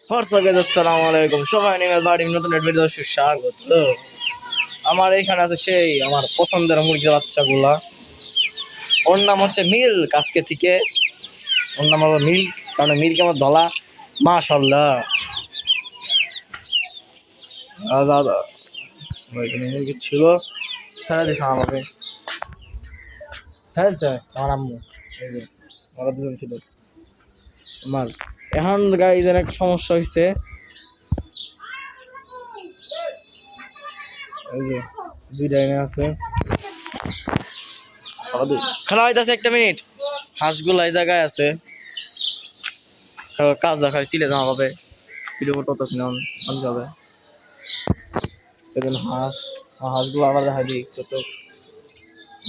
আসসালামু আলাইকুম সবাই নিয়ে বাড়ির নতুন ভিডিও সুস্বাগত। আমার এখানে আছে সেই আমার পছন্দের মুরগির বাচ্চাগুলা। ওর নাম হচ্ছে মিল্ক। আজকে থেকে ওর নাম হলো মিল্ক, কারণ মিল্ক আমার ধলা। মাশাল্লাহ মুরগি ছিল, ছেড়ে দিছে আমাকে, ছেড়ে দিছে আমার আম্মু। এই যে ওরা দুজন ছিল আমার। এখন গাইজের একটা সমস্যা হয়েছে, এই যে দুইটা এনে আছে, খেলা হইতেছে। একটা মিনিট, হাঁসগুলো এই জায়গায় আছে, কাজ দেখার চিলে যাওয়া হবে। ভিডিও করতে হতেছি না, আনতে হবে। এদিন হাঁসগুলো আবার দেখা দিই তো।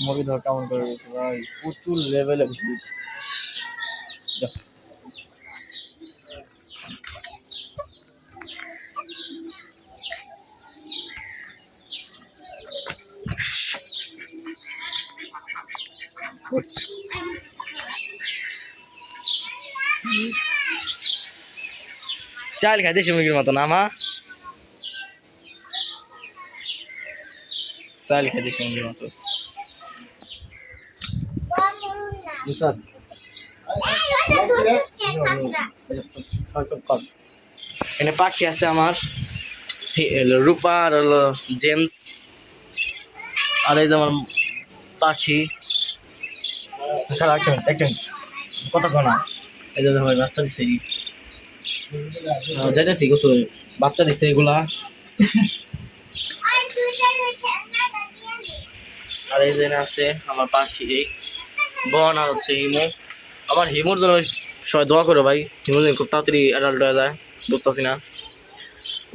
মুরগি ধর কেমন করে গেছে ভাই, প্রচুর লেভেলে ভিড়। চাল খাই দেশি মুরগির মতো না মা, চাল খাই দেশি মুরগির মতো। এখানে পাখি আছে আমার, রূপা আর হলো জেমস। আর এই যে আমার পাখি। একটা কত না, এই যে ভাই বাচ্চা দিচ্ছে, যাইতেছি গোসল, বাচ্চা দিচ্ছে এগুলা। আর এই যে আছে আমার পাখি বন, আর হচ্ছে হিমু। আমার হিমুর জন্য সবাই দোয়া করো ভাই, হিমুর জন্য খুব তাড়াতাড়ি অ্যাডাল্ট হয়ে যায়, বুঝতেছি না।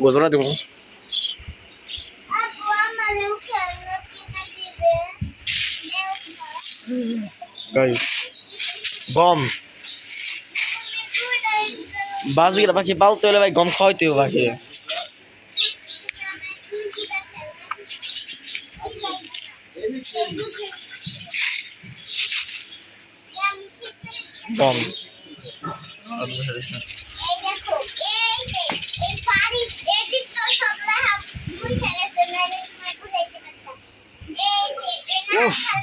গোসলা দেবো গম, বাজির পাখি পালতে হলে ভাই গম খাওয়াইতে হবে পাখি। গম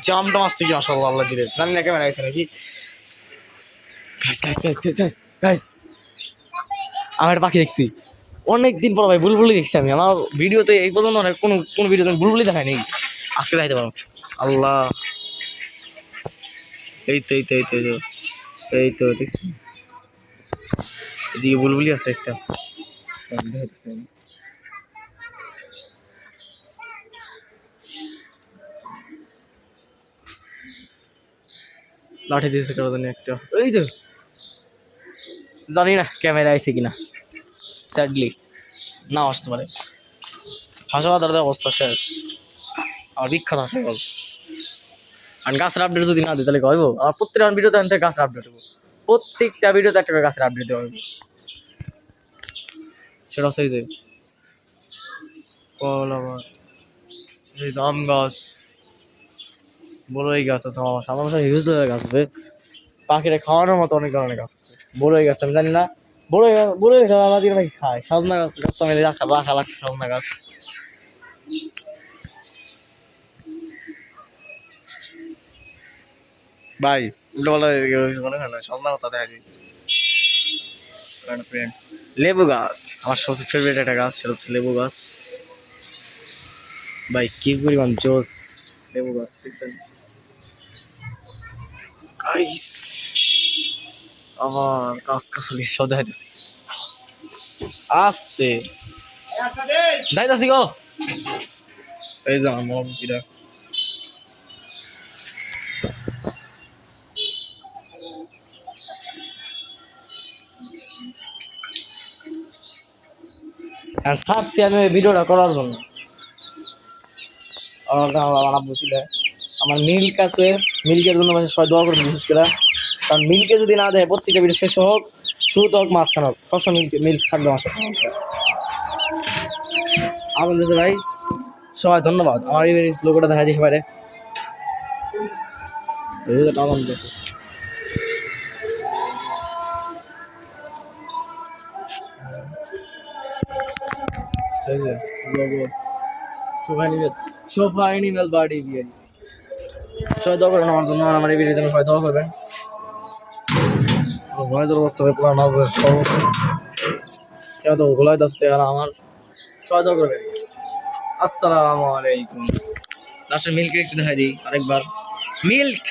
জামটা মাছ থেকে মাসাল্লাহ আল্লাহ দিলে, জানি না ক্যামেরা গেছে নাকি। আমি একটা পাখি দেখছি অনেকদিন পর ভাই, বুলবুলি দেখছি আমি। আমার ভিডিওতে এই পর্যন্ত অনেক কোনো ভিডিওতে আমি বুলবুলি দেখাই নেই, আজকে দেখাইতে পারো। আল্লাহ, এই তো এই তো এই তো এই তো দেখছি, এদিকে বুলবুলি আছে একটা, দেখাইতেছি আমি। লাঠি দিয়েছে কারো জানি একটা, এই যে জানি না ক্যামেরা আইছে কিনা, স্যাডলি নাও আসতে পারে। হাসপাতালের অবস্থা শেষ, আর বিখ্যাত হাসপাতাল। আর গাছের আপডেট যদি না দিই তাহলে কইব, আর প্রত্যেকটা ভিডিওতে আমি গাছের আপডেট দেবো, প্রত্যেকটা ভিডিওতে একটা গাছের আপডেট দেওয়া হবে। সেটা হচ্ছে এই যে কলা গাছ, এই যে আম গাছ, বড়ই গাছ আছে আমার সামনে, হিউজ গাছ আছে। পাখিরা খাওয়ানোর মতো অনেক ধরনের গাছ আছে। বড়ই গাছ আমি জানি না, বড়ই আমাদের নাকি খায়। সজনা গাছ, গাছটা আমি রাখা রাখা লাগছে, সজনা গাছ। ভাই উল্টো পাল্টা মনে হয় না, সজনা পাতা দেখা যায়। লেবু গাছ আমার সবচেয়ে ফেভারিট একটা গাছ, সেটা হচ্ছে লেবু গাছ। ভাই কি পরিমাণ জোস লেবু গাছ, দেখছেন গাইস? আমার গাছ কাছালি সব দেখাইতেছি, আস্তে যাইতাছি গো। এই যে আমার মমকিরা, ছাড়ছি আমি ভিডিওটা করার জন্য। আমার আব্বু ছিল, আমার মিল্ক আছে, মিল্কের জন্য সবাই দোয়া করবেন বিশেষ করে। কারণ মিল্কে যদি না দেয়, প্রত্যেকটা ভিডিও শেষ হোক, শুরুতে হোক, মাঝখানে হোক, সবসময় মিল্ক থাকবে আমার সাথে। আগুন দিয়েছে ভাই, সবাই ধন্যবাদ। আমার এই লোকটা দেখা দিয়েছে বাইরে, আগুন দিয়েছে। এই যে লোগো সোফা এনিমেল বাডি বিয়ারি। সবাই দোয়া করবেন আমার জন্য, আর আমার এই ভিডিওর জন্য সবাই দোয়া করবেন। ভয়েসের অবস্থা পুরো নাজে কেউ তো গোলায় যাচ্ছে আর আমার, সবাই দোয়া করবেন। আসসালামু আলাইকুম। লাস্টের মিল্ক একটু দেখাই দিই আরেকবার, মিল্ক।